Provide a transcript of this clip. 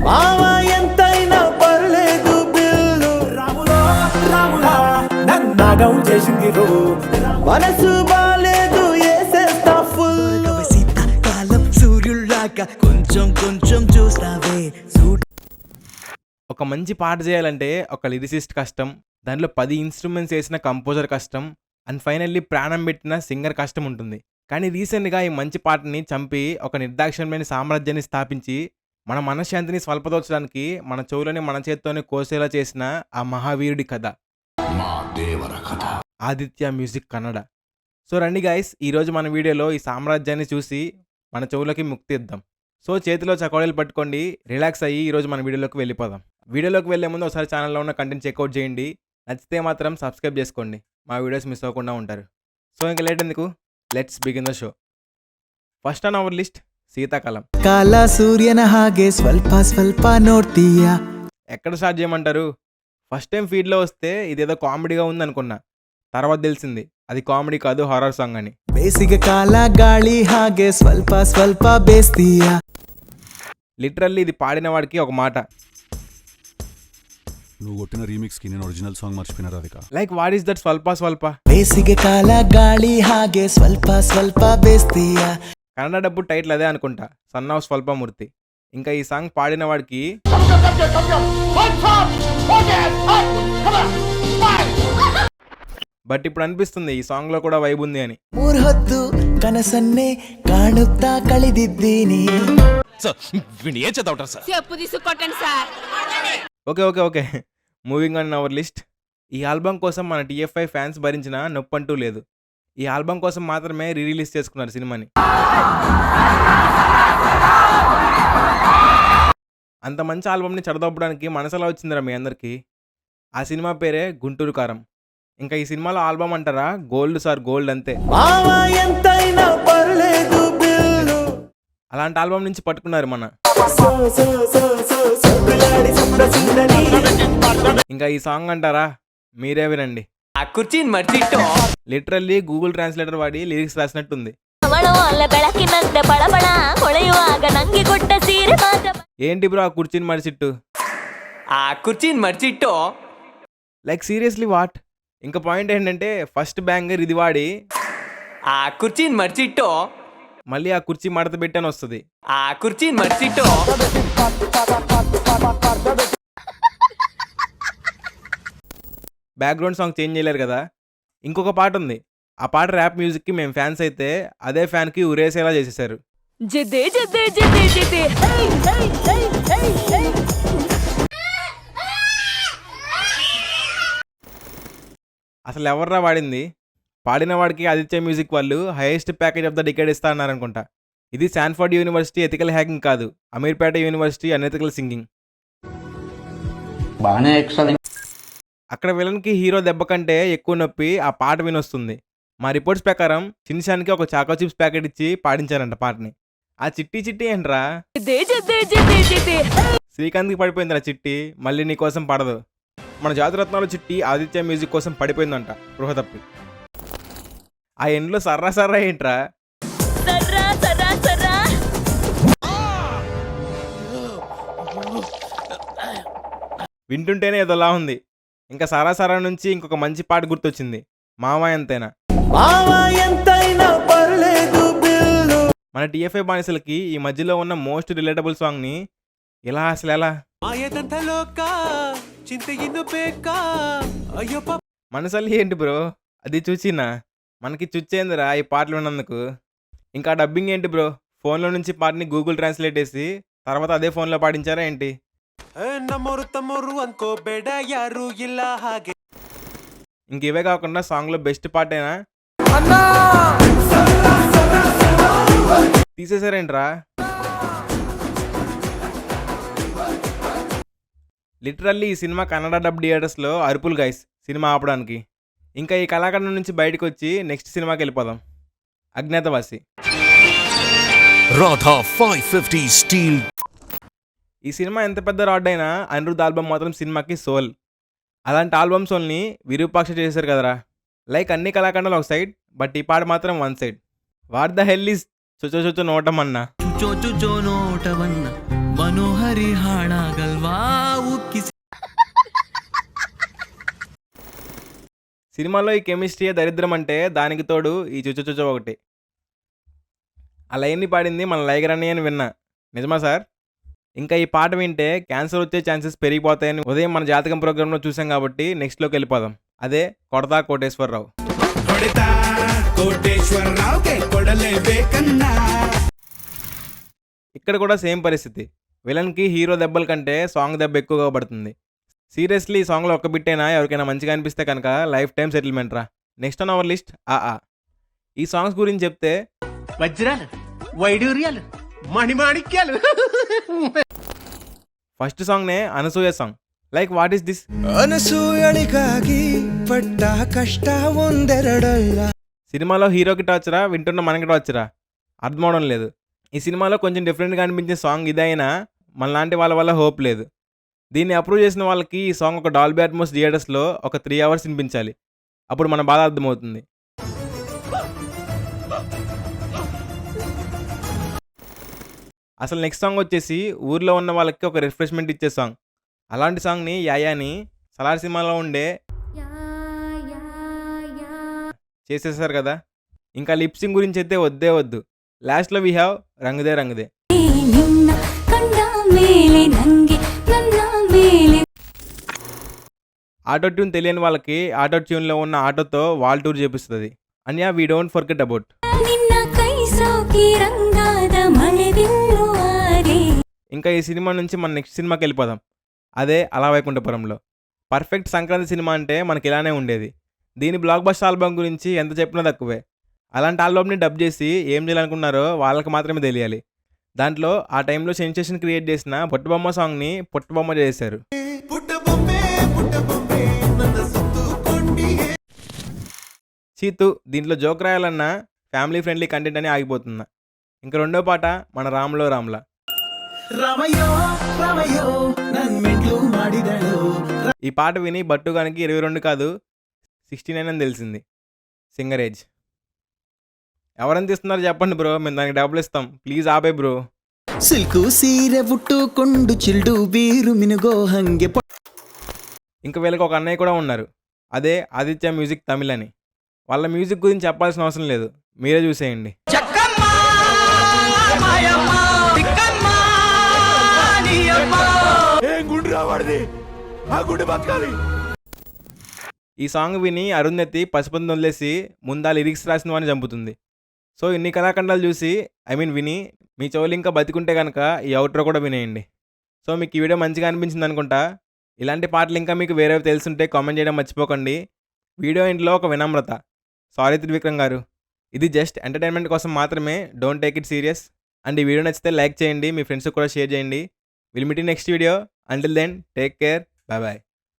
మావా ఎంతైనా పర్లేదు బిల్లు రాములో రాములా నన్నాగం చేసింది రో మనసు బాలేదు ఏసేస్తా ఫుల్ శీతాకాలం సూర్యుల్లాగా కొంచెం కొంచెం చూస్తావే. ఒక మంచి పాట చేయాలంటే ఒక లిరిసిస్ట్ కష్టం, దాంట్లో 10 ఇన్స్ట్రుమెంట్స్ వేసిన కంపోజర్ కష్టం, అండ్ ఫైనల్లీ ప్రాణం పెట్టిన సింగర్ కష్టం ఉంటుంది. కానీ రీసెంట్గా ఈ మంచి పాటని చంపి ఒక నిర్దాక్షిణ్యమైన సామ్రాజ్యాన్ని స్థాపించి మన మనశ్శాంతిని స్వల్పదోచడానికి మన చెవులని మన చేత్తోనే కోసేలా చేసిన ఆ మహావీరుడి కథ ఆదిత్య మ్యూజిక్ కన్నడ. సో రండి గైస్, ఈరోజు మన వీడియోలో ఈ సామ్రాజ్యాన్ని చూసి మన చెవులకి ముక్తి ఇద్దాం. సో చేతిలో చకోడీలు పట్టుకోండి, రిలాక్స్ అయ్యి ఈరోజు మన వీడియోలోకి వెళ్ళిపోదాం. వీడియోలోకి వెళ్ళే ముందు ఒకసారి ఛానల్లో ఉన్న కంటెంట్ చెక్అవుట్ చేయండి, నచ్చితే మాత్రం సబ్స్క్రైబ్ చేసుకోండి, మా వీడియోస్ మిస్ అవ్వకుండా ఉంటారు. సో ఇంకా లేట్ ఎందుకు, let's begin the show. First on our list శీతాకాలం. కాల సూర్యన ಹಾಗೆ ಸ್ವಲ್ಪ ಸ್ವಲ್ಪ ನೋಡ್ತೀಯಾ. ఎక్కడ స్టార్ట్ చేయమంటారు? ఫస్ట్ టైం ఫీడ్లో వస్తే ఇదేదో కామెడీగా ఉంది అనుకున్నా, తర్వాత తెలిసింది అది కామెడీ కాదు, హారర్ సాంగ్ అని. ಬೇಸಿಗೆ ಕಾಲ ಗಾಳಿ ಹಾಗೆ ಸ್ವಲ್ಪ ಸ್ವಲ್ಪ ಬೇಸ್ತೀಯಾ. లిటరల్లీ ఇది పాడిన వాడికి ఒక మాట, నువ్వు కొట్టిన రీమిక్స్ కి నేను ఒరిజినల్ సాంగ్ మర్చిపోయినా Radhika. Like what is that స్వల్ప స్వల్ప. ಬೇಸಿಗೆ ಕಾಲ ಗಾಳಿ ಹಾಗೆ ಸ್ವಲ್ಪ ಸ್ವಲ್ಪ ಬೇಸ್ತೀಯಾ. కన్నడ డబ్బు టైటిల్ అదే అనుకుంటా, సన్ ఆఫ్ స్వల్పమూర్తి. ఇంకా ఈ సాంగ్ పాడిన వాడికి బట్ ఇప్పుడు అనిపిస్తుంది ఈ సాంగ్ లో కూడా వైబ్ ఉంది అని. 3 ಹೊತ್ತು ಕನಸನ್ನೇ ಕಾಣುತ್ತಾ ಕಳೆದಿದ್ದೀನಿ. Okay okay okay moving on our list. ఈ ఆల్బమ్ కోసం మన TFI ఫ్యాన్స్ భరించిన నొప్పంటూ లేదు. ఈ ఆల్బమ్ కోసం మాత్రమే రిలీజ్ చేసుకున్నారు సినిమాని. అంత మంచి ఆల్బమ్ని చెడదొప్పడానికి మనసులా వచ్చిందిరా మీ అందరికీ. ఆ సినిమా పేరే గుంటూరు కారం. ఇంకా ఈ సినిమాలో ఆల్బమ్ అంటారా, గోల్డ్ సార్ గోల్డ్ అంతే. అలాంటి ఆల్బమ్ నుంచి పట్టుకున్నారు మన. ఇంకా ఈ సాంగ్ అంటారా, మీరే వినండి. లిటరల్లీ గూగుల్ ట్రాన్స్లేటర్ వాడి లిరిక్స్ రాసినట్టుంది. ఏంటి బ్రో ఆ కుర్చీని మర్చిట్టు? Like seriously what? ఇంకా పాయింట్ ఏంటంటే ఫస్ట్ బ్యాంగర్ ఇది వాడి ఆ కుర్చీని మర్చిట్టు మళ్ళీ ఆ కుర్చీ మడత పెట్టని వస్తుంది. ఆ కుర్చీని మర్చిట్టు బ్యాక్గ్రౌండ్ సాంగ్ చేంజ్ చేయలేరు కదా. ఇంకొక పాట ఉంది, ఆ పాట ర్యాప్ మ్యూజిక్కి మేము ఫ్యాన్స్ అయితే అదే ఫ్యాన్కి ఉరేసేలా చేసేసారు. అసలు ఎవర్రా వాడింది? పాడిన వాడికి ఆదిత్య మ్యూజిక్ వాళ్ళు highest package of the decade ఇస్తా అన్నారనుకుంటా. ఇది శాన్ఫర్డ్ యూనివర్సిటీ ఎథికల్ హ్యాకింగ్ కాదు, అమీర్పేట యూనివర్సిటీ అనెథికల్ సింగింగ్. అక్కడ విలన్కి హీరో దెబ్బ కంటే ఎక్కువ నొప్పి ఆ పాట వినొస్తుంది. మా రిపోర్ట్స్ ప్రకారం చిన్షాన్కి ఒక చాకో చిప్స్ ప్యాకెట్ ఇచ్చి పాడించారంట పాటని. ఆ చిట్టి చిట్టి ఏంట్రా, శ్రీకాంత్కి పడిపోయిందిరా చిట్టి, మళ్ళీ నీ కోసం పడదు. మన జాతిరత్నాలు చిట్టి ఆదిత్య మ్యూజిక్ కోసం పడిపోయిందంట స్పృహ తప్పి. ఆ ఎండ్లో సర్రా సర్రా ఏంట్రా, వింటుంటేనే ఏదోలా ఉంది. ఇంకా సారా సారా నుంచి ఇంకొక మంచి పాట గుర్తొచ్చింది, మావా ఎంతైనా. మన TFI బానిసలకి ఈ మధ్యలో ఉన్న మోస్ట్ రిలేటబుల్ సాంగ్ ని ఇలా అసలు ఎలా మనసల్లి ఏంటి బ్రో అది చూసినా మనకి చుచ్చేందిరా ఈ పాటలు విన్నందుకు. ఇంకా డబ్బింగ్ ఏంటి బ్రో, ఫోన్లో నుంచి పాటని గూగుల్ ట్రాన్స్లేట్ చేసి తర్వాత అదే ఫోన్లో పాడించారా ఏంటి? ఇంక ఇవే కాకుండా సాంగ్లో బెస్ట్ పాటేనా తీసేసారేంట్రా? లిటరల్లీ ఈ సినిమా కన్నడ డబ్ థియేటర్స్లో అరుపులు గైస్ సినిమా ఆపడానికి. ఇంకా ఈ కళాఖండం నుంచి బయటకు వచ్చి నెక్స్ట్ సినిమాకి వెళ్ళిపోదాం, అజ్ఞాతవాసి. రాధా 550 స్టీల్. ఈ సినిమా ఎంత పెద్ద రాడ్ అయినా అనిరుద్ధ్ ఆల్బమ్ మాత్రం సినిమాకి సోల్. అలాంటి ఆల్బమ్ సోల్ని విరూపాక్ష చేశారు కదరా. లైక్ అన్ని కళాఖండాలు ఒక సైడ్, బట్ ఈ పాట మాత్రం one side. What the hell is చుచో చుచో నోటమన్నా. ಮನೋಹರಿ ಹಾಳಾಗಲ್ವಾ ಉಕ್ಕಿಸಿ సినిమాలో ఈ కెమిస్ట్రీ దరిద్రం అంటే దానికి తోడు ఈ చుచ్చు ఒకటి. ఆ లైన్ని పాడింది మన లైగర్ అని విన్నా. నిజమా సార్? ఇంకా ఈ పాట వింటే క్యాన్సర్ వచ్చే ఛాన్సెస్ పెరిగిపోతాయని ఉదయం మన జాతకం ప్రోగ్రాంలో చూసాం కాబట్టి నెక్స్ట్లోకి వెళ్ళిపోదాం. అదే కొడతా కోటేశ్వరరావు. ఇక్కడ కూడా సేమ్ పరిస్థితి. విలన్కి హీరో దెబ్బల కంటే సాంగ్ దెబ్బ ఎక్కువగా పడుతుంది. సీరియస్లీ ఈ సాంగ్లో ఒక్క బిట్టైనా ఎవరికైనా మంచిగా అనిపిస్తే కనుక లైఫ్ టైం సెటిల్మెంట్ రా. నెక్స్ట్ ఆన్ అవర్ లిస్ట్ ఈ సాంగ్స్ గురించి చెప్తే వజ్రాలు, వైడూర్యాలు, మణిమాణిక్యాలు. ఫస్ట్ సాంగ్నే Anasuya song. Like what is this? ಅನಸೂಯಳಿಗಾಗಿ ಪಟ್ಟ ಕಷ್ಟ ಒಂದೆರಡಲ್ಲ. సినిమాలో హీరోకి టార్చరా, వింటున్న మనకి టార్చరా అర్థం అవడం లేదు. ఈ సినిమాలో కొంచెం డిఫరెంట్గా అనిపించే సాంగ్ ఇదైనా మనలాంటి వాళ్ళ వల్ల హోప్ లేదు. దీన్ని అప్రూవ్ చేసిన వాళ్ళకి ఈ సాంగ్ ఒక డాల్బీ అట్మోస్ థియేటర్స్లో ఒక 3 hours వినిపించాలి. అప్పుడు మన బాధ అర్థమవుతుంది. అసలు నెక్స్ట్ సాంగ్ వచ్చేసి ఊర్లో ఉన్న వాళ్ళకి ఒక రిఫ్రెష్మెంట్ ఇచ్చే సాంగ్. అలాంటి సాంగ్ని యాయాని సలార్ సినిమాలో ఉండే చేసేసారు కదా. ఇంకా లిప్సింగ్ గురించి అయితే వద్దే వద్దు. లాస్ట్లో వి హ్యావ్ రంగుదే రంగుదే. ఆటో ట్యూన్ తెలియని వాళ్ళకి ఆటో ట్యూన్లో ఉన్న ఆటోతో వాల్ టూర్ చేపిస్తుంది. అన్యా వీ డోంట్ ఫర్గెట్ అబౌట్. ఇంకా ఈ సినిమా నుంచి మన నెక్స్ట్ సినిమాకి వెళ్ళిపోదాం. అదే అలా వైకుంఠపురంలో. పర్ఫెక్ట్ సంక్రాంతి సినిమా అంటే మనకి ఇలానే ఉండేది. దీని బ్లాక్ బస్టర్ ఆల్బమ్ గురించి ఎంత చెప్పినా తక్కువే. అలాంటి ఆల్బమ్ని డబ్ చేసి ఏం చేయాలనుకున్నారో వాళ్ళకి మాత్రమే తెలియాలి. దాంట్లో ఆ టైంలో సెన్సేషన్ క్రియేట్ చేసిన పొట్టుబొమ్మ సాంగ్ని పొట్టుబొమ్మ చేశారు. చీతు దీంట్లో జోక్ రాయాలన్నా ఫ్యామిలీ ఫ్రెండ్లీ కంటెంట్ అని ఆగిపోతున్నా. ఇంకా రెండో పాట మన రాములో రాముల. ఈ పాట విని బట్టుగానికి 22 కాదు 69 అని తెలిసింది సింగర్ ఏజ్. ఎవరైనా తీస్తున్నారు చెప్పండి బ్రో, మేము దానికి డబ్బులు ఇస్తాం. ప్లీజ్ ఆపే బ్రో. ಸಿಲ್ಕು ಸೀರೆ ಉಟ್ಟುಕೊಂಡು ಚಿಲ್ಡು ಬೀರು ಮಿನುಗೋ ಹಂಗೆ. ఇంకా వీళ్ళకి ఒక అన్నయ్య కూడా ఉన్నారు. అదే ఆదిత్య మ్యూజిక్ తమిళ్ అని. వాళ్ళ మ్యూజిక్ గురించి చెప్పాల్సిన అవసరం లేదు, మీరే చూసేయండి. ఈ సాంగ్ విని అరుంధతి పసుపుని వదిలేసి ముందా లిరిక్స్ రాసిన వాడిని చంపుతుంది. సో ఇన్ని కళాఖండాలు చూసి విని మీ చెవులు ఇంకా బతికుంటే కనుక ఈ అవుట్రో కూడా వినేయండి. సో మీకు ఈ వీడియో మంచిగా అనిపించింది అనుకుంటా. ఇలాంటి పాటలు ఇంకా మీకు వేరేవి తెలుసుంటే కామెంట్ చేయడం మర్చిపోకండి. వీడియో ఇంట్లో ఒక వినమ్రత. సారీ త్రివిక్రమ్ గారు, ఇది జస్ట్ ఎంటర్టైన్మెంట్ కోసం మాత్రమే, don't take it serious. And ఈ వీడియో నచ్చితే లైక్ చేయండి, మీ ఫ్రెండ్స్కి కూడా షేర్ చేయండి. Will meet in next video. Until then take care, bye bye.